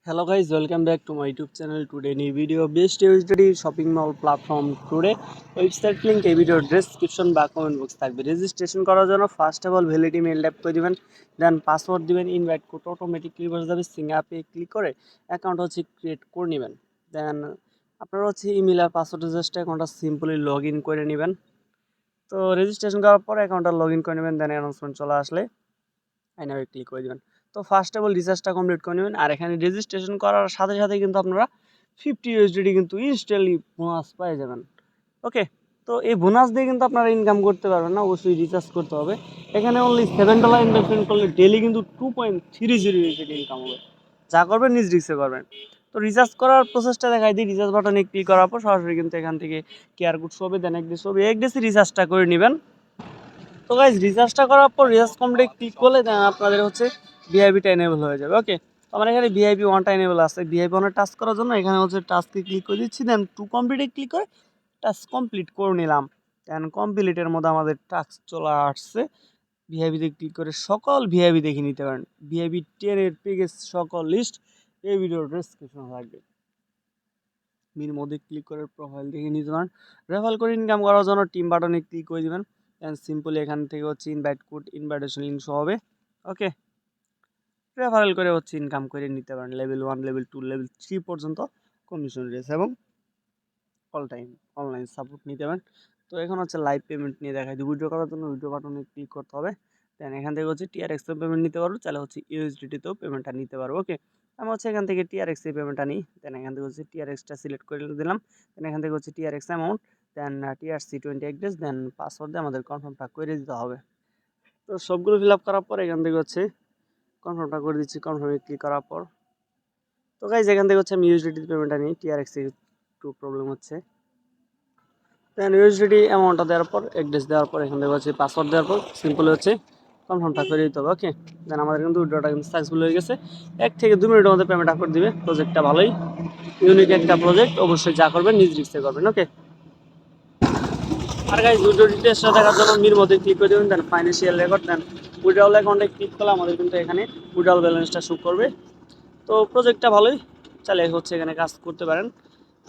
Hello guys, welcome back to my YouTube channel. Today new video best USDT shopping mall platform today website link এই video description বা comment box থাকবে। Registration করার জন্য first of all validity mail type করে দিবেন, then password দিবেন, invite code automatically বসে যাবে। সিং অ্যাপে ক্লিক করে অ্যাকাউন্ট ক্রিয়েট করে নেবেন। দেন আপনারা ইমেল আর পাসওয়ার্ড জাস্ট অ্যাকাউন্টটা সিম্পলি লগ ইন করে নেবেন। তো রেজিস্ট্রেশন করার পর অ্যাকাউন্টটা লগ ইন করে নেবেন, দেন অ্যানাউন্সমেন্ট চলে আসলে আইনাবে ক্লিক করে দিবেন। তো ফার্স্ট অফ অল রিচার্জটা কমপ্লিট করে নেবেন। আর এখানে রেজিস্ট্রেশন করার সাথে সাথে কিন্তু আপনারা 50 ইউএসডিটি কিন্তু ইনস্ট্যান্টলি বোনাস পেয়ে যাবেন। ওকে, তো এই বোনাস দিয়ে কিন্তু আপনারা ইনকাম করতে পারবেন না, অবশ্যই রিচার্জ করতে হবে। এখানে অনলি $7 ইনভেস্টমেন্ট করলে ডেলি কিন্তু 2.30 ইউএসডিটি ইনকাম হবে। যা করবেন নিজ রিক্সে করবেন। তো রিচার্জ করার প্রসেসটা দেখাই দিই। রিচার্জ বাটনে ক্লিক করার পর সরাসরি কিন্তু এখান থেকে কেয়ার কোড হবে, দেন এক ডেসি রিচার্জটা করে নেবেন। তো গাইজ রিচার্জটা করার পর রিচার্জ কমপ্লিট ক্লিক করলে আপনাদের ভিআইপিটা এনেবল হয়ে যাবে। ওকে, তো আমার এখানে ভিআইপি ওয়ানটা এনেবল আছে। ভিআইপি ওয়ানে টাচ করার জন্য এখানে টাস্কে ক্লিক করে দিচ্ছি, দেন টু কমপ্লিটে ক্লিক করে টাস্ক কমপ্লিট করে নিলাম। দেন কমপ্লিটের মধ্যে আমাদের টাস্ক চলে আসছে। ভিআইপিতে ক্লিক করে সকল ভিআইপি দেখে নিতে পারেন। ভিআইপি 10-এর প্যাকেজ সকল লিস্ট এই ভিডিওর ডেসক্রিপশনে থাকবে। মির মধ্যে ক্লিক করে প্রোফাইল দেখে নিতে পারেন। রেফার করে ইনকাম করার জন্য টিম বাটনে ক্লিক করে দিবেন, অ্যান্ড সিম্পলি এখান থেকে invite code invitation link show হবে। ওকে, রেফারেল করে ইনকাম করে নিতে পারেন। লেভেল 1, লেভেল 2, লেভেল 3 পর্যন্ত কমিশন রয়েছে এবং অল টাইম অনলাইন সাপোর্ট নিতে পারেন। তো এখন লাইভ পেমেন্ট নিয়ে দেখাই দিই। উইথড্র করার জন্য উইথড্র বাটনে ক্লিক করতে হবে। দেন এখান থেকে TRX পেমেন্ট নিতে পারবো, চাইলে ইউএসডিটিতেও পেমেন্টটা নিতে পারবো। ওকে, আমি এখান থেকে TRX এ পেমেন্টটা নিই। দেন এখান থেকে TRXটা সিলেক্ট করে দিলাম। দেন এখান থেকে TRX অ্যামাউন্ট, দেন TRC20 অ্যাড্রেস, দেন পাসওয়ার্ড দিয়ে আমাদের কনফার্মটা করে দিতে হবে। তো সবগুলো ফিল আপ করার পর এখান থেকে কনফার্মটা করে দিচ্ছি। কনফার্মে ক্লিক করার পর তো গাইজ এখান থেকে আমি ইউএসডিটি পেমেন্টটা নিই। TRX এ একটু প্রবলেম হচ্ছে। দেন ইউএসডিটি অ্যামাউন্টটা দেওয়ার পর অ্যাড্রেস দেওয়ার পর এখান থেকে পাসওয়ার্ড দেওয়ার পর সিম্পলি কনফার্মটা করে দিতে হবে। ওকে, দেন আমাদের কিন্তু উইথড্রটা কিন্তু সাকসেসফুল হয়ে গেছে। 1 থেকে 2 মিনিটের মধ্যে পেমেন্টটা করে দিবে। প্রজেক্টটা ভালোই ইউনিক একটা প্রজেক্ট, অবশ্যই যা করবেন নিজ রিস্কে করবেন। ওকে, আর গাইজ উইথড্র ডিটেলসটা দেখার জন্য মির মধ্যে ক্লিক করে দেবেন, দেন ফাইন্যান্সিয়াল রেকর্ড, দেন উইথড্রল অ্যাকাউন্টে ক্লিক করলে আমাদের কিন্তু এখানে উইথড্রল ব্যালেন্সটা শো করবে। তো প্রজেক্টটা ভালোই, চাইলে এখানে কাজ করতে পারেন।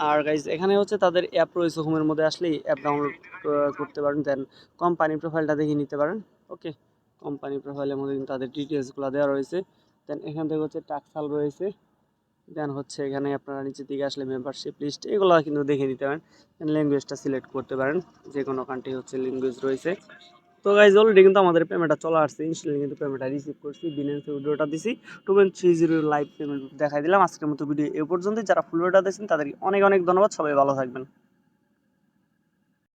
আর গাইজ এখানে তাদের অ্যাপ রয়েছে। হোমের মধ্যে আসলেই অ্যাপ ডাউনলোড করতে পারেন, দেন কোম্পানি প্রোফাইলটা দেখে নিতে পারেন। ওকে, কোম্পানি প্রোফাইলের মধ্যে কিন্তু তাদের ডিটেলসগুলো দেওয়া রয়েছে। দেন এখান থেকে টাকসাল রয়েছে। দেন এখানে আপনারা নিচের দিকে আসলে মেম্বারশিপ লিস্ট এগুলো কিন্তু দেখে নিতে পারেন। দেন ল্যাঙ্গুয়েজটা সিলেক্ট করতে পারেন, যে কোনো কান্ট্রি ল্যাঙ্গুয়েজ রয়েছে। তো গাইজ অলরেডি কিন্তু আমাদের পেমেন্টটা চলে আসছে। ইনস্ট্যান্টলি কিন্তু পেমেন্টটা রিসিভ করছি। বিনান্সে উইথড্রটা দিছি। 2.30 লাইভ পেমেন্ট দেখাই দিলাম। আজকের মতো ভিডিও এ পর্যন্তই। যারা ফুল ভিডিওটা দেখছেন তাদেরকে অনেক অনেক ধন্যবাদ। সবাই ভালো থাকবেন।